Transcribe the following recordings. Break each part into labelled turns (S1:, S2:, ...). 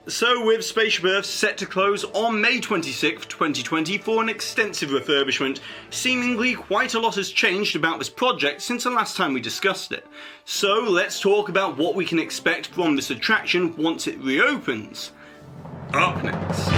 S1: So with Spaceship Earth set to close on May 26th, 2020 for an extensive refurbishment, seemingly quite a lot has changed about this project since the last time we discussed it. So let's talk about what we can expect from this attraction once it reopens. Up next.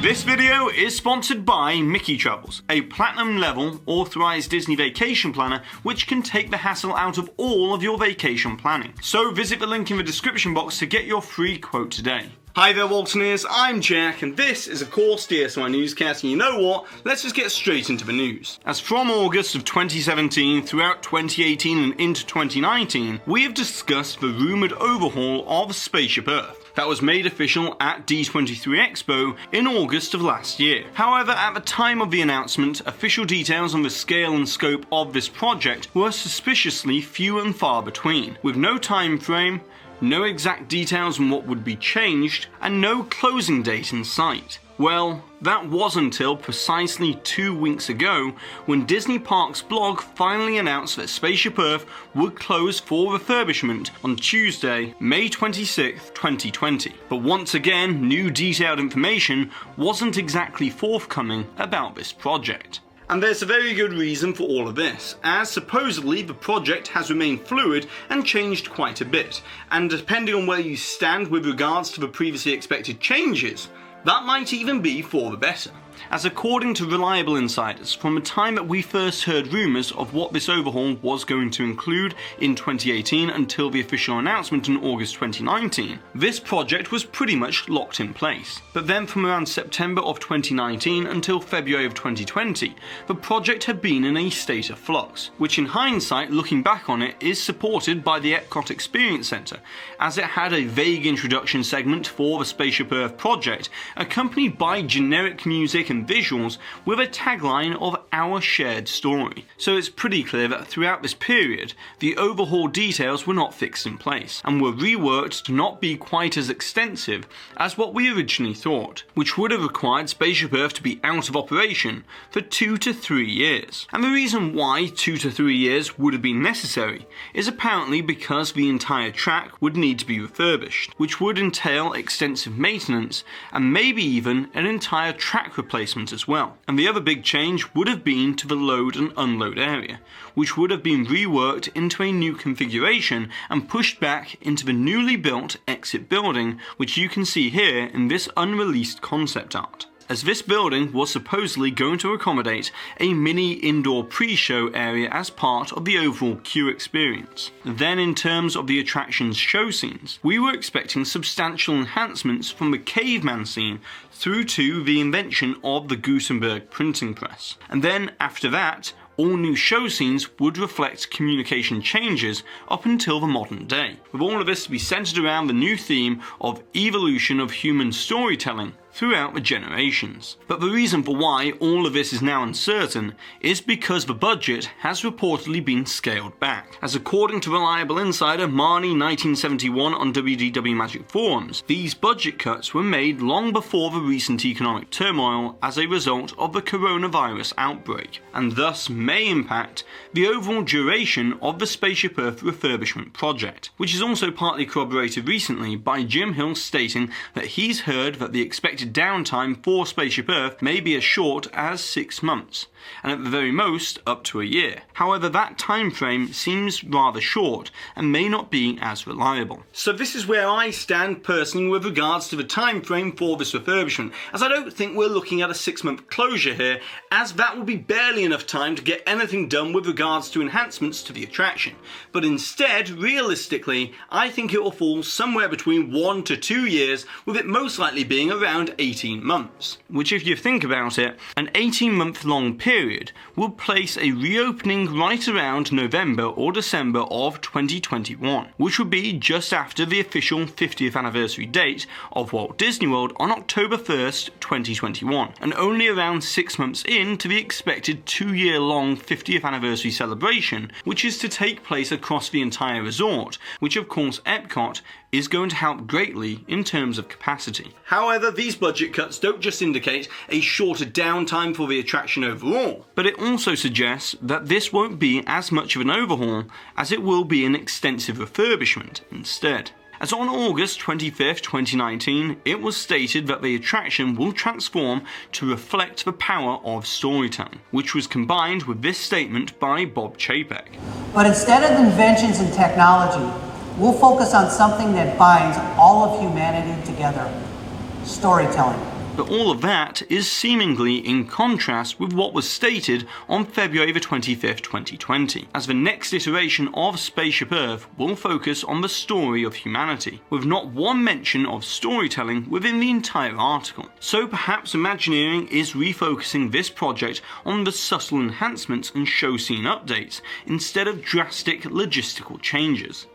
S1: This video is sponsored by Mickey Travels, a platinum level authorized Disney vacation planner which can take the hassle out of all of your vacation planning. So visit the link in the description box to get your free quote today. Hi there Waltoneers, I'm Jack and this is of course DSNY Newscast, and you know what, let's just get straight into the news. As from August of 2017 throughout 2018 and into 2019, we have discussed the rumoured overhaul of Spaceship Earth that was made official at D23 Expo in August of last year. However, at the time of the announcement, official details on the scale and scope of this project were suspiciously few and far between, with no time frame, no exact details on what would be changed, and no closing date in sight. Well, that was until precisely 2 weeks ago when Disney Parks blog finally announced that Spaceship Earth would close for refurbishment on Tuesday, May 26, 2020. But once again, new detailed information wasn't exactly forthcoming about this project. And there's a very good reason for all of this, as supposedly the project has remained fluid and changed quite a bit, and depending on where you stand with regards to the previously expected changes, that might even be for the better. As according to reliable insiders, from the time that we first heard rumours of what this overhaul was going to include in 2018 until the official announcement in August 2019, this project was pretty much locked in place. But then from around September of 2019 until February of 2020, the project had been in a state of flux, which in hindsight, looking back on it, is supported by the Epcot Experience Centre, as it had a vague introduction segment for the Spaceship Earth project, accompanied by generic music and visuals with a tagline of "Our Shared Story." So it's pretty clear that throughout this period, the overhaul details were not fixed in place, and were reworked to not be quite as extensive as what we originally thought, which would have required Spaceship Earth to be out of operation for 2 to 3 years. And the reason why 2 to 3 years would have been necessary is apparently because the entire track would need to be refurbished, which would entail extensive maintenance and maybe even an entire track replacement as well. And the other big change would have been to the load and unload area, which would have been reworked into a new configuration and pushed back into the newly built exit building, which you can see here in this unreleased concept art, as this building was supposedly going to accommodate a mini indoor pre-show area as part of the overall queue experience. Then in terms of the attraction's show scenes, we were expecting substantial enhancements from the caveman scene through to the invention of the Gutenberg printing press. And then after that, all new show scenes would reflect communication changes up until the modern day, with all of this to be centered around the new theme of evolution of human storytelling throughout the generations. But the reason for why all of this is now uncertain is because the budget has reportedly been scaled back. As according to reliable insider Marnie 1971 on WDW Magic Forums, these budget cuts were made long before the recent economic turmoil as a result of the coronavirus outbreak, and thus may impact the overall duration of the Spaceship Earth refurbishment project, which is also partly corroborated recently by Jim Hill stating that he's heard that the expected downtime for Spaceship Earth may be as short as 6 months, and at the very most up to a year. However, that time frame seems rather short and may not be as reliable. So this is where I stand personally with regards to the time frame for this refurbishment, as I don't think we're looking at a 6-month closure here, as that will be barely enough time to get anything done with regards to enhancements to the attraction. But instead, realistically, I think it will fall somewhere between 1 to 2 years, with it most likely being around 18 months. Which, if you think about it, an 18-month long period would place a reopening right around November or December of 2021, which would be just after the official 50th anniversary date of Walt Disney World on October 1st, 2021, and only around 6 months into the expected 2-year-long 50th anniversary celebration, which is to take place across the entire resort, which of course Epcot is going to help greatly in terms of capacity. However, these budget cuts don't just indicate a shorter downtime for the attraction overall, but it also suggests that this won't be as much of an overhaul as it will be an extensive refurbishment instead. As on August 25th, 2019, it was stated that the attraction will transform to reflect the power of storytelling, which was combined with this statement by Bob Chapek.
S2: But instead of inventions and technology, we'll focus on something that binds all of humanity together: storytelling.
S1: But all of that is seemingly in contrast with what was stated on February 25th, 2020, as the next iteration of Spaceship Earth will focus on the story of humanity, with not one mention of storytelling within the entire article. So perhaps Imagineering is refocusing this project on the subtle enhancements and show scene updates, instead of drastic logistical changes,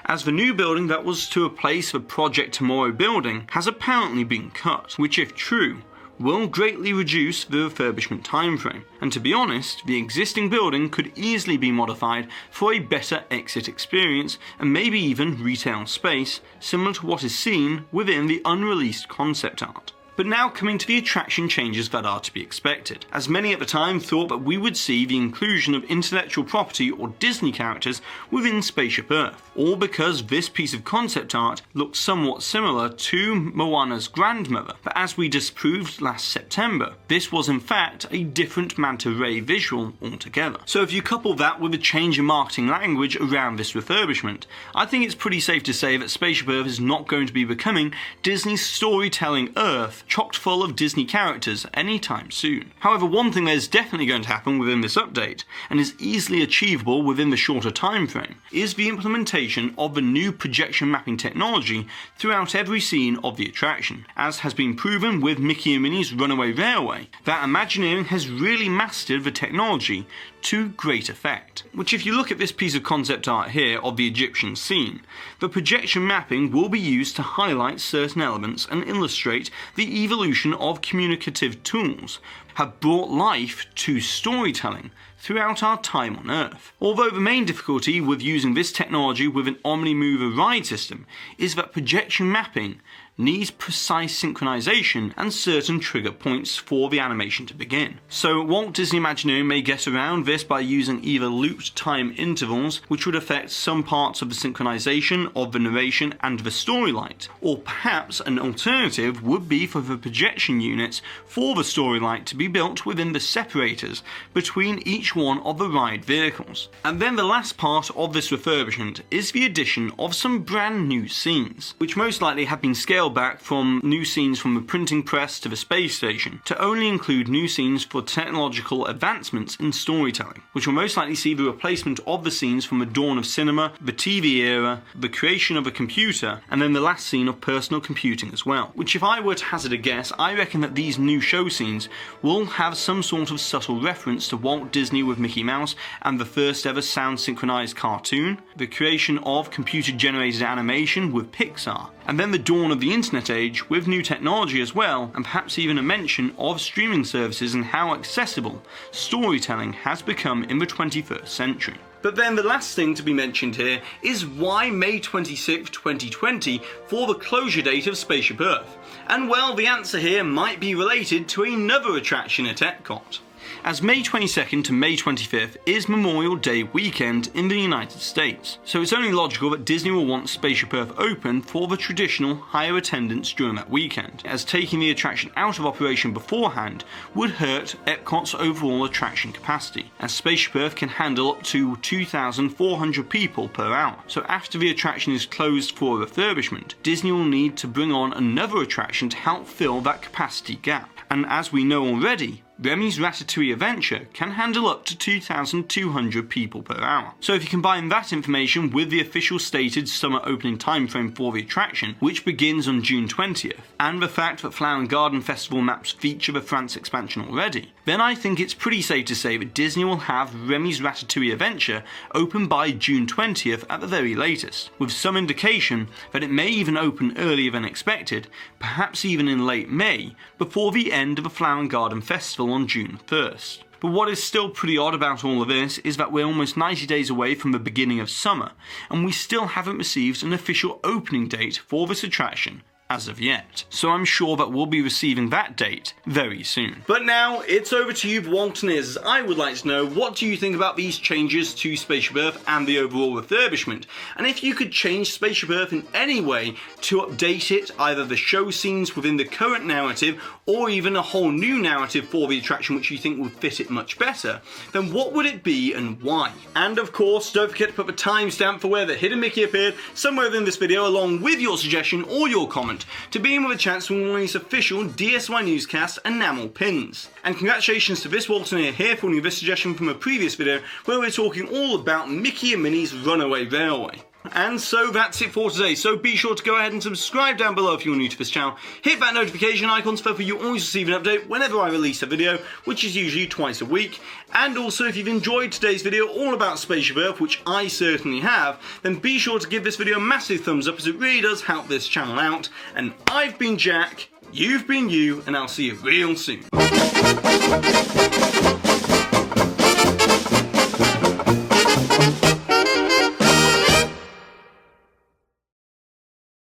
S1: as the new building that was to replace the Project Tomorrow building has apparently been cut, which, if true, will greatly reduce the refurbishment timeframe. And to be honest, the existing building could easily be modified for a better exit experience and maybe even retail space, similar to what is seen within the unreleased concept art. But now coming to the attraction changes that are to be expected, as many at the time thought that we would see the inclusion of intellectual property or Disney characters within Spaceship Earth, all because this piece of concept art looked somewhat similar to Moana's grandmother. But as we disproved last September, this was in fact a different manta ray visual altogether. So if you couple that with a change in marketing language around this refurbishment, I think it's pretty safe to say that Spaceship Earth is not going to be becoming Disney's storytelling Earth, chocked full of Disney characters anytime soon. However, one thing that is definitely going to happen within this update, and is easily achievable within the shorter time frame, is the implementation of the new projection mapping technology throughout every scene of the attraction. As has been proven with Mickey and Minnie's Runaway Railway, that Imagineering has really mastered the technology to great effect. Which, if you look at this piece of concept art here of the Egyptian scene, the projection mapping will be used to highlight certain elements and illustrate the evolution of communicative tools have brought life to storytelling throughout our time on Earth. Although the main difficulty with using this technology with an OmniMover ride system is that projection mapping needs precise synchronization and certain trigger points for the animation to begin. So Walt Disney Imagineering may get around this by using either looped time intervals, which would affect some parts of the synchronization of the narration and the story light, or perhaps an alternative would be for the projection units for the story light to be built within the separators between each one of the ride vehicles. And then the last part of this refurbishment is the addition of some brand new scenes, which most likely have been scaled back from new scenes from the printing press to the space station, to only include new scenes for technological advancements in storytelling, which will most likely see the replacement of the scenes from the dawn of cinema, the TV era, the creation of a computer, and then the last scene of personal computing as well. Which, if I were to hazard a guess, I reckon that these new show scenes will have some sort of subtle reference to Walt Disney with Mickey Mouse and the first ever sound synchronized cartoon, the creation of computer generated animation with Pixar, and then the dawn of the internet age with new technology as well, and perhaps even a mention of streaming services and how accessible storytelling has become in the 21st century. But then the last thing to be mentioned here is why May 26, 2020 for the closure date of Spaceship Earth? And well, the answer here might be related to another attraction at Epcot, as May 22nd to May 25th is Memorial Day weekend in the United States, so it's only logical that Disney will want Spaceship Earth open for the traditional higher attendance during that weekend, as taking the attraction out of operation beforehand would hurt Epcot's overall attraction capacity, as Spaceship Earth can handle up to 2,400 people per hour. So after the attraction is closed for refurbishment, Disney will need to bring on another attraction to help fill that capacity gap. And as we know already, Remy's Ratatouille Adventure can handle up to 2,200 people per hour. So if you combine that information with the official stated summer opening timeframe for the attraction, which begins on June 20th, and the fact that Flower and Garden Festival maps feature the France expansion already, then I think it's pretty safe to say that Disney will have Remy's Ratatouille Adventure open by June 20th at the very latest, with some indication that it may even open earlier than expected, perhaps even in late May, before the end of the Flower and Garden Festival on June 1st. But what is still pretty odd about all of this is that we're almost 90 days away from the beginning of summer, and we still haven't received an official opening date for this attraction as of yet, so I'm sure that we'll be receiving that date very soon. But now, it's over to you Waltoniers, as I would like to know, what do you think about these changes to Spaceship Earth and the overall refurbishment? And if you could change Spaceship Earth in any way to update it, either the show scenes within the current narrative, or even a whole new narrative for the attraction which you think would fit it much better, then what would it be and why? And of course, don't forget to put the timestamp for where the hidden Mickey appeared somewhere within this video, along with your suggestion or your comment, to be in with a chance to win one of these official DSNY Newscast enamel pins. And congratulations to this Waltonier here for winning this suggestion from a previous video where we're talking all about Mickey and Minnie's Runaway Railway. And so that's it for today, so be sure to go ahead and subscribe down below if you're new to this channel, hit that notification icon so that you always receive an update whenever I release a video, which is usually twice a week. And also, if you've enjoyed today's video all about Spaceship Earth, which I certainly have, then be sure to give this video a massive thumbs up, as it really does help this channel out. And I've been Jack, you've been you, and I'll see you real soon.